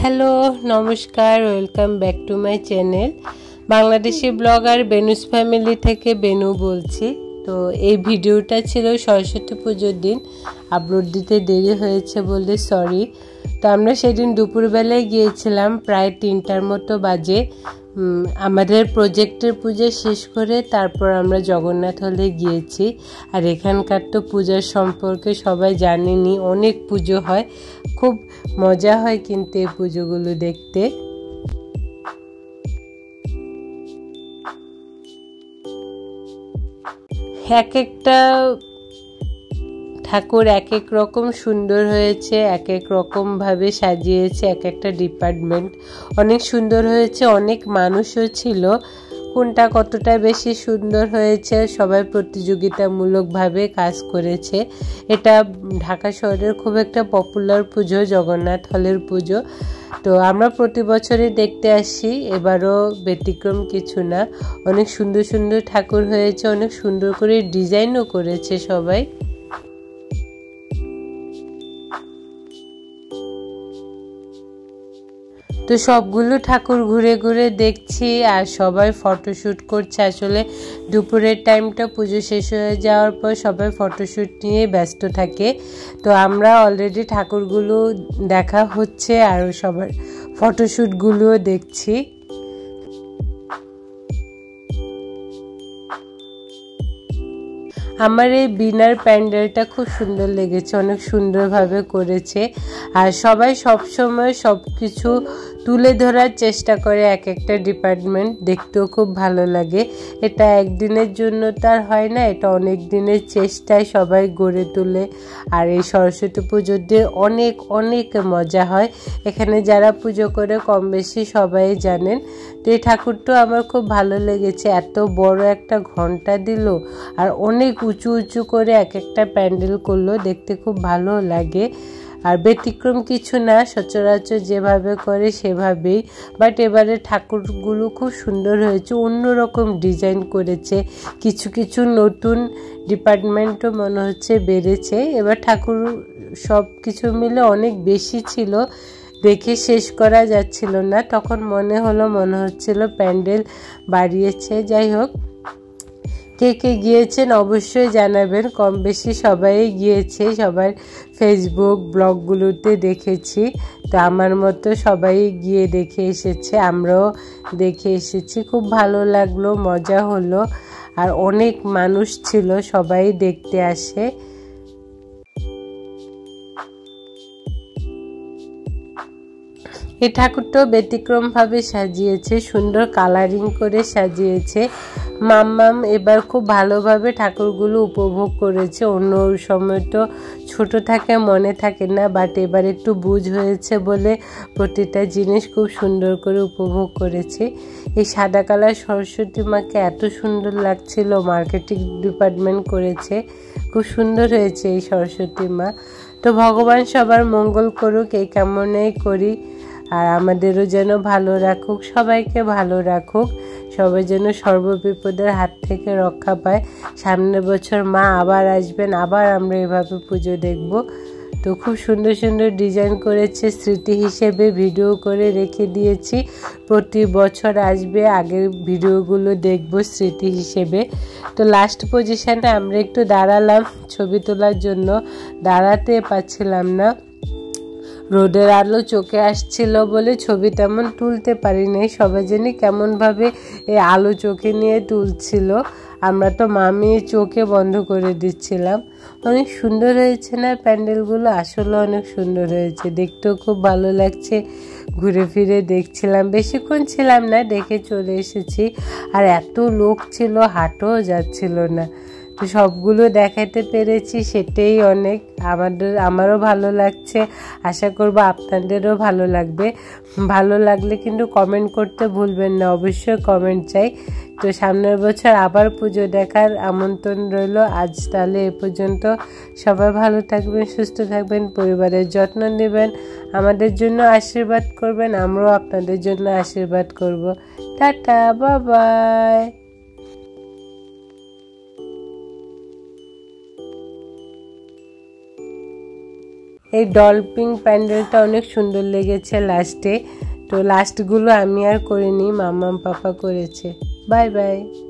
Hello নমস্কার, welcome back to my channel. Bangladeshi blogger Benus family থেকে বেনু বলছি। তো এই ভিডিওটা ছিল সরস্বতী পুজোর দিন, আপলোড দিতে দেরি হয়েছে বলে সরি। তো আমরা সেদিন দুপুরবেলায় গিয়েছিলাম, প্রায় 3টার মতো বাজে। আমাদের প্রজেক্টের পূজা শেষ করে তারপর আমরা জগন্নাথ হলে গিয়েছি। আর এখানকার তো পূজার সম্পর্কে সবাই জানেনি, অনেক পুজো হয়, খুব মজা হয় কিন্তু এই পুজোগুলো দেখতে। এক একটা ঠাকুর এক এক রকম সুন্দর হয়েছে, এক এক রকমভাবে সাজিয়েছে এক একটা ডিপার্টমেন্ট, অনেক সুন্দর হয়েছে। অনেক মানুষও ছিল, কোনটা কতটা বেশি সুন্দর হয়েছে সবাই প্রতিযোগিতামূলকভাবে কাজ করেছে। এটা ঢাকা শহরের খুব একটা পপুলার পুজো, জগন্নাথ হলের পুজো। তো আমরা প্রতি বছরই দেখতে আসি, এবারও ব্যতিক্রম কিছু না। অনেক সুন্দর সুন্দর ঠাকুর হয়েছে, অনেক সুন্দর করে ডিজাইনও করেছে সবাই। তো সবগুলো ঠাকুর ঘুরে ঘুরে দেখছি আর সবাই ফটোশ্যুট করছে। আসলে দুপুরের টাইমটা পুজো শেষ হয়ে যাওয়ার পর সবাই ফটোশ্যুট নিয়ে ব্যস্ত থাকে। তো আমরা অলরেডি ঠাকুরগুলো দেখা হচ্ছে আর সবার ফটোশ্যুটগুলোও দেখছি। আমার এই বিনার প্যান্ডেলটা খুব সুন্দর লেগেছে, অনেক সুন্দরভাবে করেছে। আর সবাই সবসময় সব কিছু তুলে ধরার চেষ্টা করে, এক একটা ডিপার্টমেন্ট দেখতেও খুব ভালো লাগে। এটা একদিনের জন্য তার হয় না, এটা অনেক দিনের চেষ্টায় সবাই গড়ে তোলে। আর এই সরস্বতী পুজোর দিয়ে অনেক অনেক মজা হয়। এখানে যারা পুজো করে কম বেশি সবাই জানেন। তো এই ঠাকুরটাও আমার খুব ভালো লেগেছে, এত বড় একটা ঘন্টা দিল আর অনেক উঁচু উঁচু করে এক একটা প্যান্ডেল করলো, দেখতে খুব ভালো লাগে। আর ব্যতিক্রম কিছু না, সচরাচর যেভাবে করে সেভাবেই, বাট এবারে ঠাকুরগুলো খুব সুন্দর হয়েছে, অন্যরকম ডিজাইন করেছে। কিছু কিছু নতুন ডিপার্টমেন্টও মনে হচ্ছে বেড়েছে এবার। ঠাকুর সব কিছু মিলে অনেক বেশি ছিল, দেখে শেষ করা যাচ্ছিল না। তখন মনে হচ্ছিল প্যান্ডেল বাড়িয়েছে। যাই হোক, কে কে গিয়েছেন অবশ্যই জানাবেন, কম বেশি সবাই গিয়েছে, সবার ফেসবুক ব্লগগুলোতে দেখেছি। তো আমার মতো সবাই গিয়ে দেখে এসেছে, আমরাও দেখে এসেছি, খুব ভালো লাগলো, মজা হলো। আর অনেক মানুষ ছিল, সবাই দেখতে আসে। এই ঠাকুরটাও ব্যতিক্রমভাবে সাজিয়েছে, সুন্দর কালারিং করে সাজিয়েছে। মাম্মাম এবার খুব ভালোভাবে ঠাকুরগুলো উপভোগ করেছে। অন্য সময় তো ছোট থাকে, মনে থাকে না, বাট এবার একটু বুঝ হয়েছে বলে প্রতিটা জিনিস খুব সুন্দর করে উপভোগ করেছে। এই সাদা কালার সরস্বতী মাকে এত সুন্দর লাগছিল, মার্কেটিং ডিপার্টমেন্ট করেছে, খুব সুন্দর হয়েছে এই সরস্বতী মা। তো ভগবান সবার মঙ্গল করুক, এই কামনাই করি। আর আমাদেরও যেন ভালো রাখুক, সবাইকে ভালো রাখুক, সবাই যেন সর্ববিপদের হাত থেকে রক্ষা পায়। সামনের বছর মা আবার আসবেন, আবার আমরা এভাবে পুজো দেখব। তো খুব সুন্দর সুন্দর ডিজাইন করেছে, স্মৃতি হিসেবে ভিডিও করে রেখে দিয়েছি। প্রতি বছর আসবে, আগের ভিডিওগুলো দেখব স্মৃতি হিসেবে। তো লাস্ট পজিশনে আমরা একটু দাঁড়ালাম ছবি তোলার জন্য, দাঁড়াতে পারছিলাম না, রোদের আলো চোখে আসছিল বলে ছবি তেমন তুলতে পারি নাই। সবাই জানি কেমনভাবে এই আলো চোখে নিয়ে তুলছিল, আমরা তো মামি চোখে বন্ধ করে দিচ্ছিলাম। অনেক সুন্দর হয়েছে না প্যান্ডেলগুলো, আসলে অনেক সুন্দর হয়েছে, দেখতেও খুব ভালো লাগছে। ঘুরে ফিরে দেখছিলাম, বেশিক্ষণ ছিলাম না, দেখে চলে এসেছি। আর এত লোক ছিল, হাঁটাও যাচ্ছিল না। তো সবগুলো দেখাতে পেরেছি, সেটাই অনেক। আমারও ভালো লাগছে, আশা করব আপনাদেরও ভালো লাগবে। ভালো লাগলে কিন্তু কমেন্ট করতে ভুলবেন না, অবশ্যই কমেন্ট চাই। তো সামনের বছর আবার পুজো দেখার আমন্ত্রণ রইল। আজ তাহলে এ পর্যন্ত, সবাই ভালো থাকবেন, সুস্থ থাকবেন, পরিবারের যত্ন নেবেন, আমাদের জন্য আশীর্বাদ করবেন, আমরাও আপনাদের জন্য আশীর্বাদ করব। Tata, bye bye. এই ডলপিং প্যান্ডেলটা অনেক সুন্দর লেগেছে লাস্টে। তো লাস্টগুলো আমি আর করিনি, মাম্মাম পাপা করেছে। Bye bye.